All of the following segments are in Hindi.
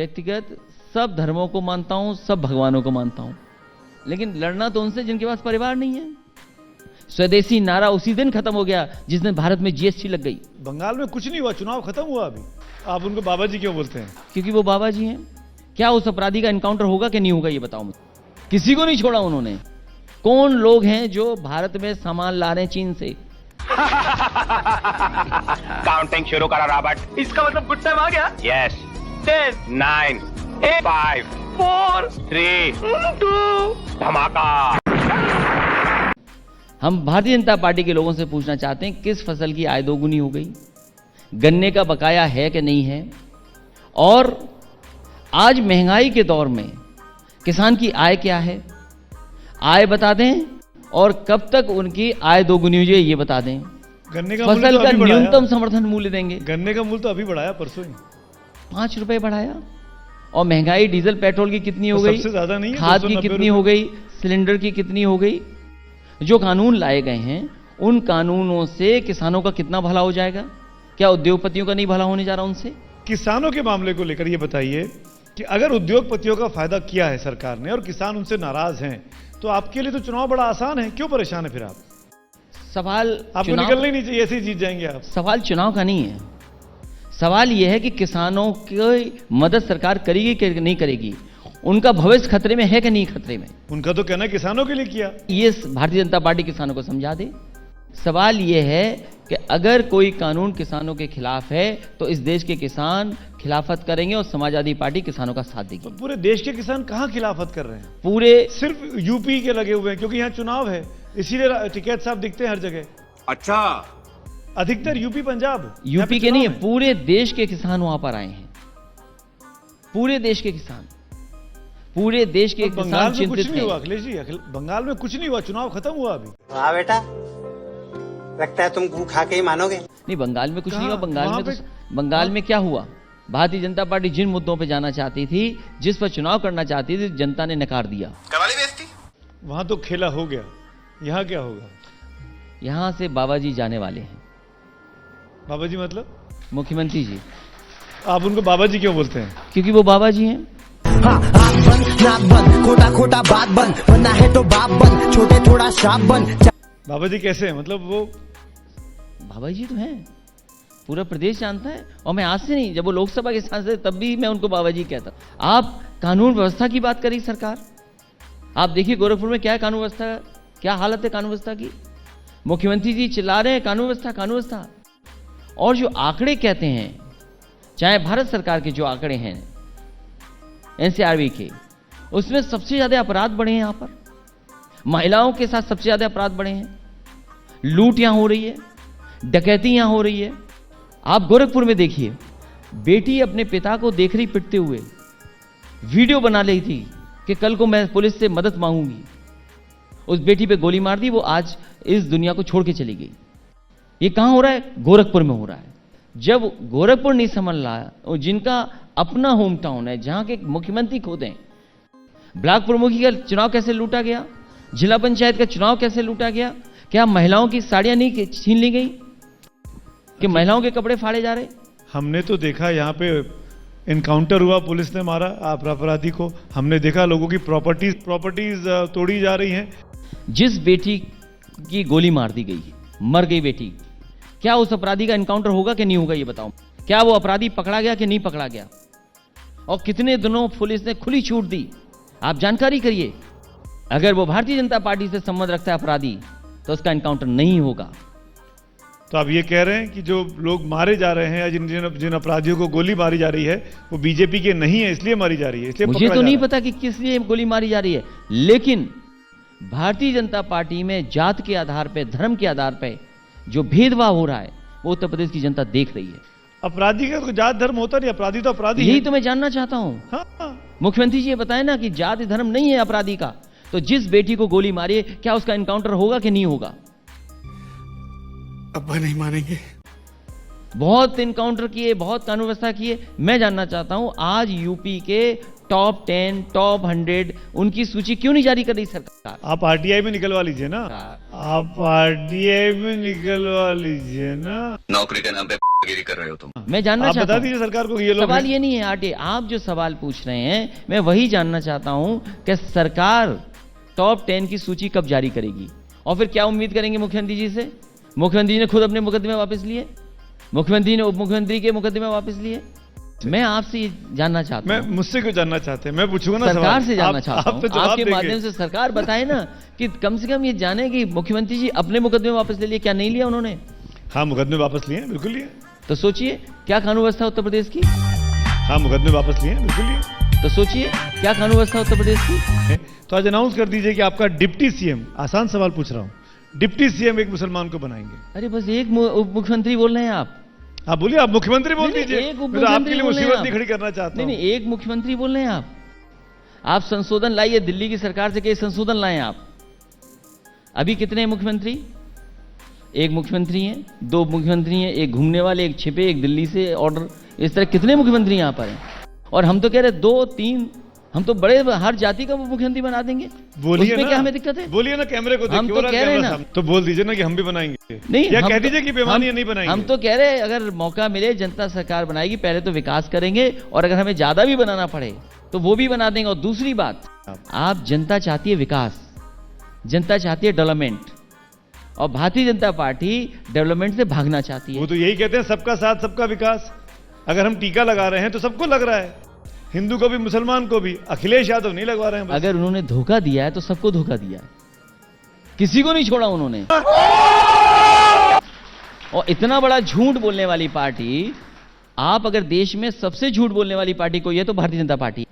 व्यक्तिगत सब धर्मों को मानता हूं, सब भगवानों को मानता हूं, लेकिन लड़ना तो उनसे जिनके पास परिवार नहीं है। स्वदेशी नारा उसी दिन खत्म हो गया जिस दिन भारत में जीएसटी लग गई। बंगाल में कुछ नहीं हुआ, चुनाव खत्म हुआ अभी, आप उनको बाबा जी क्यों बोलते हैं? क्योंकि वो बाबा जी हैं। क्या उस अपराधी का एनकाउंटर होगा कि नहीं होगा, ये बताओ मुझे। किसी को नहीं छोड़ा उन्होंने। कौन लोग हैं जो भारत में सामान ला रहे हैं चीन से? काउंटिंग शुरू करो रॉबर्ट। इसका मतलब गुड टाइम आ गया। यस 10 9 5 4 3 2 धमाका। हम भारतीय जनता पार्टी के लोगों से पूछना चाहते हैं, किस फसल की आय दोगुनी हो गई? गन्ने का बकाया है कि नहीं है? और आज महंगाई के दौर में किसान की आय क्या है? आय बता दें, और कब तक उनकी आय दोगुनी हो जाए ये बता दें। गन्ने का फसल का न्यूनतम समर्थन मूल्य देंगे। गन्ने का मूल्य तो अभी बढ़ाया, परसों ही 5 रुपए बढ़ाया। और महंगाई डीजल पेट्रोल की कितनी हो गई? सबसे ज्यादा नहीं है, खाद की कितनी हो गई? सिलेंडर की कितनी हो गई? जो कानून लाए गए हैं उन कानूनों से किसानों का कितना भला हो जाएगा? क्या उद्योगपतियों का नहीं भला होने जा रहा उनसे? किसानों के मामले को लेकर ये बताइए कि अगर उद्योगपतियों का फायदा किया है सरकार ने और किसान उनसे नाराज हैं, तो आपके लिए तो चुनाव बड़ा आसान है, क्यों परेशान है फिर आप? सवाल आपको निकलना ही नहीं चाहिए, ऐसे ही जीत जाएंगे आप। सवाल चुनाव का नहीं है। सवाल यह है कि किसानों की मदद सरकार करेगी कि नहीं करेगी, उनका भविष्य खतरे में है कि नहीं खतरे में। उनका तो कहना है किसानों के लिए किया। ये भारतीय जनता पार्टी किसानों को समझा दे। सवाल यह है कि अगर कोई कानून किसानों के खिलाफ है तो इस देश के किसान खिलाफत करेंगे और समाजवादी पार्टी किसानों का साथ देगी। तो पूरे देश के किसान कहां खिलाफत कर रहे हैं? पूरे सिर्फ यूपी के लगे हुए हैं, क्योंकि यहाँ चुनाव है, इसीलिए टिकैत साहब दिखते हैं हर जगह। अच्छा, अधिकतर यूपी पंजाब, यूपी के नहीं, पूरे देश के किसान वहां पर आए हैं। पूरे देश के किसान, पूरे देश के किसान बंगाल में कुछ चिंतित नहीं हुआ हैं। अखिलेश जी, बंगाल में कुछ नहीं हुआ, चुनाव खत्म हुआ अभी। हाँ बेटा, लगता है तुम गू खा के ही मानोगे। नहीं, बंगाल में कुछ नहीं हुआ। वहाँ बंगाल में क्या हुआ? भारतीय जनता पार्टी जिन मुद्दों पे जाना चाहती थी, जिस पर चुनाव करना चाहती थी, जनता ने नकार दिया। करवाली बेइज्जती। वहां तो खेला हो गया, यहाँ क्या होगा? यहां से बाबा जी जाने वाले हैं। बाबा जी मतलब? मुख्यमंत्री जी। आप उनको बाबा जी क्यों बोलते हैं? क्योंकि वो बाबा जी हैं। खोटा खोटा बात बन, बनना है तो बाप बन, छोटे थोड़ा श्राप बन। बाबा जी कैसे हैं? मतलब वो बाबा जी तो हैं, पूरा प्रदेश जानता है। और मैं आज से नहीं, जब वो लोकसभा के सांसद तब भी मैं उनको बाबा जी कहता। आप कानून व्यवस्था की बात करी सरकार, आप देखिए गोरखपुर में क्या है कानून व्यवस्था, क्या हालत है कानून व्यवस्था की। मुख्यमंत्री जी चिल्ला रहे हैं कानून व्यवस्था कानून व्यवस्था, और जो आंकड़े कहते हैं, चाहे भारत सरकार के जो आंकड़े हैं एनसीआरबी के, उसमें सबसे ज्यादा अपराध बढ़े हैं। यहां पर महिलाओं के साथ सबसे ज्यादा अपराध बढ़े हैं। लूट यहां हो रही है, डकैती यहां हो रही है। आप गोरखपुर में देखिए, बेटी अपने पिता को देख रही पिटते हुए, वीडियो बना ली थी कि कल को मैं पुलिस से मदद मांगूंगी। उस बेटी पे गोली मार दी, वो आज इस दुनिया को छोड़ के चली गई। ये कहां हो रहा है? गोरखपुर में हो रहा है। जब गोरखपुर नहीं संभल रहा, और जिनका अपना होम टाउन है, जहां के मुख्यमंत्री खुद हैं, ब्लॉक प्रमुखी का चुनाव कैसे लूटा गया, जिला पंचायत का चुनाव कैसे लूटा गया, क्या महिलाओं की साड़ियां नहीं छीन ली गई, कि महिलाओं के कपड़े फाड़े जा रहे? हमने तो देखा यहाँ पे इनकाउंटर हुआ, पुलिस ने मारा अपराधी को, हमने देखा लोगों की प्रॉपर्टीज तोड़ी जा रही हैं। जिस बेटी की गोली मार दी गई, मर गई बेटी, क्या उस अपराधी का एनकाउंटर होगा कि नहीं होगा ये बताओ। क्या वो अपराधी पकड़ा गया कि नहीं पकड़ा गया? और कितने दिनों पुलिस ने खुली छूट दी, आप जानकारी करिए। अगर वो भारतीय जनता पार्टी से संबंध रखता है अपराधी, तो उसका एनकाउंटर नहीं होगा। तो आप ये कह रहे हैं कि जो लोग मारे जा रहे हैं या जिन अपराधियों को गोली मारी जा रही है, वो बीजेपी के नहीं है, इसलिए मारी जा रही है, इसलिए मुझे तो नहीं पता कि किस लिए गोली मारी जा रही है, लेकिन भारतीय जनता पार्टी में जात के आधार पर, धर्म के आधार पर जो भेदभाव हो रहा है, वो उत्तर प्रदेश की जनता देख रही है। अपराधी का तो जात धर्म होता नहीं, अपराधी तो अपराधी यही है। तो मैं जानना चाहता हूं। हाँ। मुख्यमंत्री जी ये बताएं ना कि जाति धर्म नहीं है अपराधी का, तो जिस बेटी को गोली मारी है, क्या उसका एनकाउंटर होगा कि नहीं होगा? अब्बा नहीं मानेंगे। बहुत एनकाउंटर किए, बहुत कानून व्यवस्था किए। मैं जानना चाहता हूं, आज यूपी के टॉप 10, टॉप 100 उनकी सूची क्यों नहीं जारी कर रही सरकार? आप आरटीआई में निकलवा लीजिए ना, आप आरटीआई में निकलवा लीजिए ना। नौकरी के नाम पे गिरी कर रहे हो तुम। मैं जानना आप चाहता बता हूं। दीजिए सरकार को कि ये लोग सवाल हैं। ये नहीं है आटे, आप जो सवाल पूछ रहे हैं मैं वही जानना चाहता हूं कि सरकार टॉप 10 की सूची कब जारी करेगी, और फिर क्या उम्मीद करेंगे मुख्यमंत्री जी से? मुख्यमंत्री जी ने खुद अपने मुकदमे वापस लिए, मुख्यमंत्री ने उप मुख्यमंत्री के मुकदमे वापस लिए। मैं आपसे ये जानना चाहता मैं हूं, मुझसे क्यों जानना चाहते हैं? मैं पूछूंगा ना सरकार सवाल। से जानना आप- चाहता आप हूं, तो जवाब आपके देंगे। माध्यम से सरकार बताए ना कि कम से कम ये जाने कि मुख्यमंत्री जी अपने मुकदमे वापस ले लिए, क्या नहीं लिया उन्होंने? हाँ, मुकदमे वापस लिए हैं, बिल्कुल लिए। तो सोचिए क्या कानून व्यवस्था उत्तर प्रदेश की, हाँ, मुकदमे वापस लिए हैं, बिल्कुल लिए। तो सोचिए क्या कानून व्यवस्था उत्तर प्रदेश की। हैं? तो आज अनाउंस कर दीजिए कि आपका डिप्टी सीएम, आसान सवाल पूछ रहा हूं, डिप्टी सीएम एक मुसलमान को बनाएंगे। अरे बस एक उप मुख्यमंत्री बोल रहे हैं आप। आप बोलिए, आप मुख्यमंत्री बोल नहीं, नहीं, दीजिए। एक मैं तो मुख्यमंत्री आपके लिए बोल रहे हैं मुसीबत आप। नहीं खड़ी करना चाहता नहीं हूं। नहीं, एक मुख्यमंत्री बोल रहे हैं आप संशोधन लाइए, दिल्ली की सरकार से कई संशोधन लाए आप। अभी कितने हैं मुख्यमंत्री? एक मुख्यमंत्री हैं, दो मुख्यमंत्री हैं, एक घूमने वाले, एक छिपे, एक दिल्ली से ऑर्डर, इस तरह कितने मुख्यमंत्री यहां पर हैं? और हम तो कह रहे 2-3, हम तो बड़े हर जाति का वो मुख्यमंत्री बना देंगे। बोलिए उसमें ना, क्या हमें दिक्कत है? बोलिए ना, कैमरे को हम देखिए, तो और कह रहे हैं कैमरा ना। सामने। तो बोल दीजिए ना कि हम भी बनाएंगे, नहीं, या हम कह तो- दीजिए कि बेमानी हम- नहीं बनाएंगे। हम तो कह रहे हैं अगर मौका मिले जनता सरकार बनाएगी, पहले तो विकास करेंगे, और अगर हमें ज्यादा भी बनाना पड़े तो वो भी बना देंगे। और दूसरी बात, आप जनता चाहती है विकास, जनता चाहती है डेवलपमेंट, और भारतीय जनता पार्टी डेवलपमेंट से भागना चाहती वो है। तो यही कहते हैं, सबका साथ सबका विकास। अगर हम टीका लगा रहे हैं तो सबको लग रहा है, हिंदू को भी मुसलमान को भी। अखिलेश यादव नहीं लगवा रहे हैं बस। अगर उन्होंने धोखा दिया है तो सबको धोखा दिया है, किसी को नहीं छोड़ा उन्होंने। और इतना बड़ा झूठ बोलने वाली पार्टी, आप अगर देश में सबसे झूठ बोलने वाली पार्टी कोई है तो भारतीय जनता पार्टी।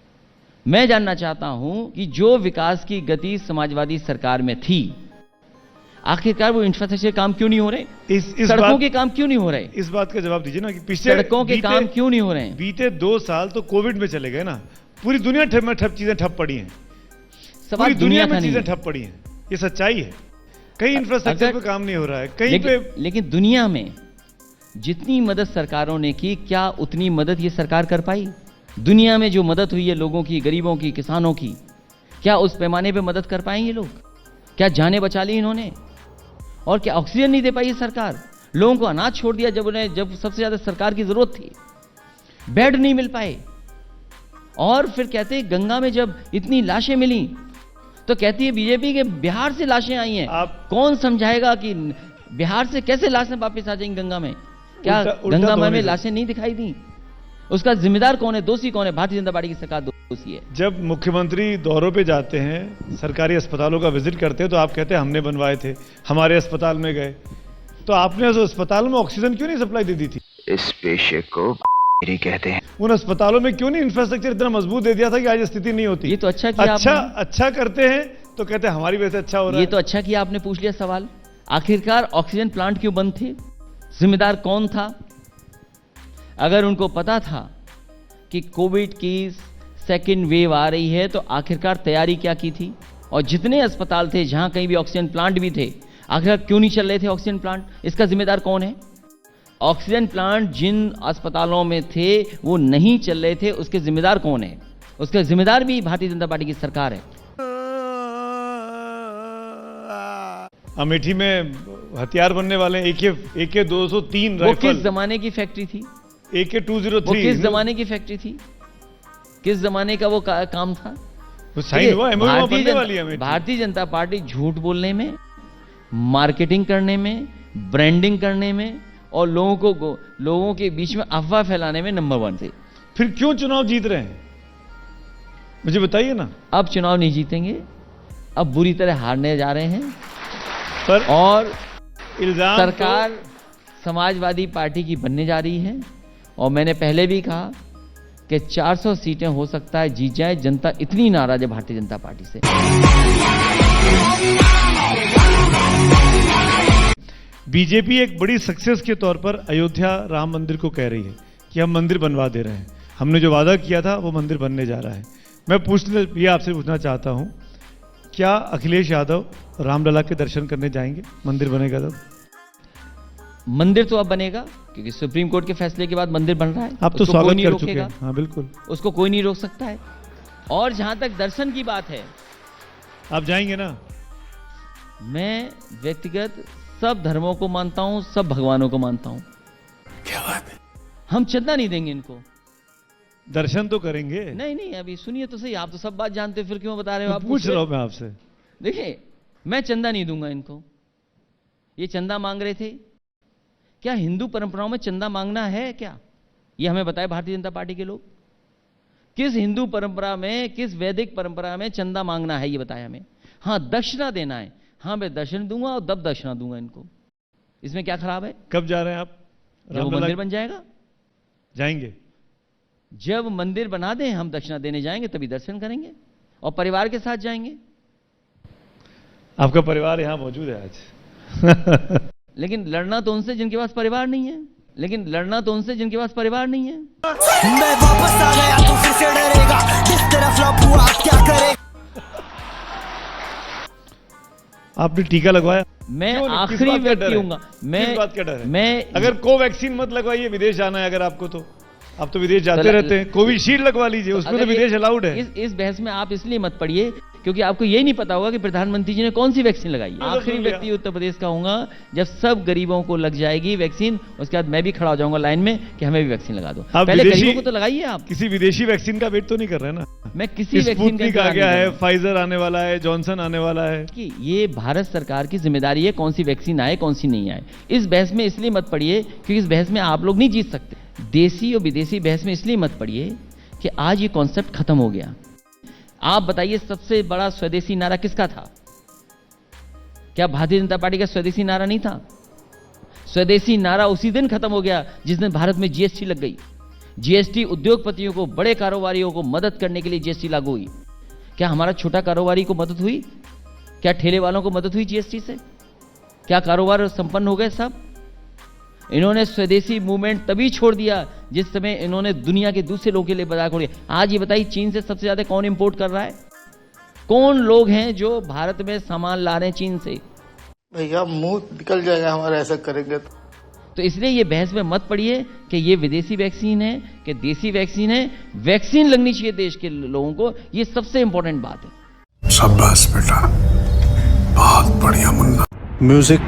मैं जानना चाहता हूं कि जो विकास की गति समाजवादी सरकार में थी, आखिरकार वो इंफ्रास्ट्रक्चर काम क्यों नहीं हो रहे? इस सड़कों बात के काम क्यों नहीं हो रहे? इस बात का जवाब दीजिए ना कि पिछले सड़कों के काम क्यों नहीं हो रहे हैं? बीते 2 साल तो कोविड में चले गए ना, पूरी दुनिया चीजें ठप पड़ी हैं। सवाल पूरी दुनिया का में नहीं चीजें है। ठप पड़ी हैं, ये सच्चाई है। कहीं इंफ्रास्ट्रक्चर अगर- पे काम नहीं हो रहा है, कहीं पे। लेकिन दुनिया में जितनी मदद सरकारों ने की, क्या उतनी मदद ये सरकार कर पाई? दुनिया में जो मदद हुई है लोगों की, गरीबों की, किसानों की, क्या उस पैमाने पे मदद कर पाए ये लोग? क्या जानें बचा ली इन्होंने? और क्या ऑक्सीजन नहीं दे पाई ये सरकार? लोगों को अनाज छोड़ दिया जब सबसे ज्यादा सरकार की जरूरत थी, बेड नहीं मिल पाए। और फिर कहते हैं गंगा में जब इतनी लाशें मिली तो कहती है बीजेपी के बिहार से लाशें आई हैं। कौन समझाएगा कि बिहार से कैसे लाशें वापस आ जाएंगी गंगा में? क्या उल्टा गंगा धोने में से। लाशें नहीं दिखाई दी? उसका जिम्मेदार कौन है? दोषी कौन है? भारतीय जनता पार्टी की सरकार दोषी है। जब मुख्यमंत्री दौरों पे जाते हैं, सरकारी अस्पतालों का विजिट करते हैं, तो आप कहते हैं हमने बनवाए थे, हमारे अस्पताल में गए। तो आपने उस अस्पताल में ऑक्सीजन क्यों नहीं सप्लाई दे दी थी? इस पेशे को कहते हैं। उन अस्पतालों में क्यों नहीं इंफ्रास्ट्रक्चर इतना मजबूत दे दिया था कि आज स्थिति नहीं होती? ये तो अच्छा किया अच्छा करते हैं तो कहते हैं हमारी वजह से अच्छा हो रहा ये है। तो अच्छा किया आपने पूछ लिया सवाल। आखिरकार ऑक्सीजन प्लांट क्यों बंद थे? जिम्मेदार कौन था? अगर उनको पता था कि कोविड की सेकेंड वेव आ रही है तो आखिरकार तैयारी क्या की थी? और जितने अस्पताल थे जहां कहीं भी ऑक्सीजन प्लांट भी थे, आखिरकार क्यों नहीं चल रहे थे ऑक्सीजन प्लांट? इसका जिम्मेदार कौन है? ऑक्सीजन प्लांट जिन अस्पतालों में थे वो नहीं चल रहे थे, उसके जिम्मेदार कौन है? उसके जिम्मेदार भी भारतीय जनता पार्टी की सरकार है। अमेठी में हथियार बनने वाले AK 203 वो राइफल, किस जमाने की फैक्ट्री थी? AK 203 वो किस जमाने की फैक्ट्री थी? किस जमाने का वो काम था? वो साइन हुआ, MOU भारतीय बनने जनता- वाली है अमेठी। भारतीय जनता पार्टी झूठ बोलने में, मार्केटिंग करने में, ब्रांडिंग करने में और लोगों के बीच में अफवाह फैलाने में नंबर 1 थे। फिर क्यों चुनाव जीत रहे हैं, मुझे बताइए ना। अब चुनाव नहीं जीतेंगे, अब बुरी तरह हारने जा रहे हैं। पर और इल्जाम सरकार समाजवादी पार्टी की बनने जा रही है। और मैंने पहले भी कहा कि 400 सीटें हो सकता है जीत जाए। जनता इतनी नाराज है भारतीय जनता पार्टी से। बीजेपी एक बड़ी सक्सेस के तौर पर अयोध्या राम मंदिर को कह रही है कि हम मंदिर बनवा दे रहे हैं, हमने जो वादा किया था वो मंदिर बनने जा रहा है। मैं आपसे पूछना चाहता हूं, क्या अखिलेश यादव रामलला के दर्शन करने जाएंगे? मंदिर बनेगा तब? मंदिर तो अब बनेगा क्योंकि सुप्रीम कोर्ट के फैसले के बाद मंदिर बन रहा है। आप तो उसको कोई स्वागत नहीं कर चुके रोकेगा। हैं। हाँ बिल्कुल, उसको कोई नहीं रोक सकता है। और जहां तक दर्शन की बात है, आप जाएंगे ना? मैं व्यक्तिगत सब धर्मों को मानता हूं, सब भगवानों को मानता हूं। क्या बात है? हम चंदा नहीं देंगे इनको। दर्शन तो करेंगे। नहीं नहीं, अभी सुनिए तो सही, आप तो सब बात जानते हो, फिर क्यों बता रहे हो आप? पूछ रहा हूं मैं आपसे। देखिए, मैं चंदा नहीं दूंगा इनको। ये चंदा मांग रहे थे, क्या हिंदू परंपराओं में चंदा मांगना है क्या? ये हमें बताए भारतीय जनता पार्टी के लोग। किस हिंदू परंपरा में, किस वैदिक परंपरा में चंदा मांगना है, ये बताया हमें। हाँ, दक्षिणा देना है, हाँ मैं दर्शन दूंगा और दब दक्षिणा दूंगा इनको। इसमें क्या खराब है? कब जा रहे हैं आप? जब वो मंदिर बन जाएगा। जाएंगे। जब मंदिर बना दें, हम दक्षिणा देने जाएंगे, तभी दर्शन करेंगे और परिवार के साथ जाएंगे। आपका परिवार यहां मौजूद है आज। लेकिन लड़ना तो उनसे जिनके पास परिवार नहीं है, लेकिन लड़ना तो उनसे जिनके पास परिवार नहीं है। मैं वापस आ गया तो फिर से डरेगा, जिस तरह फ्लॉप हुआ क्या करे। आपने टीका लगवाया? मैं क्यों नहीं? किस आखिरी बात का डर व्यक्ति है? हूंगा। किस बात का डर है? मैं अगर कोवैक्सीन मत लगवाइए, विदेश जाना है अगर आपको, तो आप तो विदेश जाते रहते हैं, कोविशील्ड लगवा लीजिए, उसमें तो विदेश अलाउड है। इस बहस में आप इसलिए मत पड़िए क्योंकि आपको ये नहीं पता होगा कि प्रधानमंत्री जी ने कौन सी वैक्सीन लगाई है। आखिरी व्यक्ति उत्तर प्रदेश का होऊंगा जब सब गरीबों को लग जाएगी वैक्सीन, उसके बाद मैं भी खड़ा हो जाऊंगा लाइन में कि हमें भी वैक्सीन लगा दो। पहले गरीबों को तो लगाइए आप। किसी विदेशी वैक्सीन का वेट तो नहीं कर रहे ना? मैं किसी वैक्सीन का आ गया है, फाइजर आने वाला है, जॉनसन आने वाला है। कि ये भारत सरकार की जिम्मेदारी है कौन सी वैक्सीन आए कौन सी नहीं आए। इस बहस में इसलिए मत पड़िए क्योंकि इस बहस में आप लोग नहीं जीत सकते। देसी और विदेशी बहस में इसलिए मत पड़िए कि आज ये कॉन्सेप्ट खत्म हो गया। आप बताइए, सबसे बड़ा स्वदेशी नारा किसका था? क्या भारतीय जनता पार्टी का स्वदेशी नारा नहीं था? स्वदेशी नारा उसी दिन खत्म हो गया जिस दिन भारत में जीएसटी लग गई। जीएसटी उद्योगपतियों को, बड़े कारोबारियों को मदद करने के लिए जीएसटी लागू हुई। क्या हमारा छोटा कारोबारी को मदद हुई? क्या ठेले वालों को मदद हुई जीएसटी से? क्या कारोबार संपन्न हो गए सब? इन्होंने स्वदेशी मूवमेंट तभी छोड़ दिया जिस समय इन्होंने दुनिया के दूसरे लोगों के लिए बाजार खोल दिया। आज ये बताइए, चीन से सबसे ज्यादा कौन इंपोर्ट कर रहा है? कौन लोग हैं जो भारत में सामान ला रहे हैं चीन से? भैया मुंह निकल जाएगा हमारा ऐसा करेंगे तो इसलिए ये बहस में मत पड़िए कि ये विदेशी वैक्सीन है कि देसी वैक्सीन है। वैक्सीन लगनी चाहिए देश के लोगों को, ये सबसे इंपॉर्टेंट बात है। शाबाश बेटा, बहुत बढ़िया मुन्ना। म्यूजिक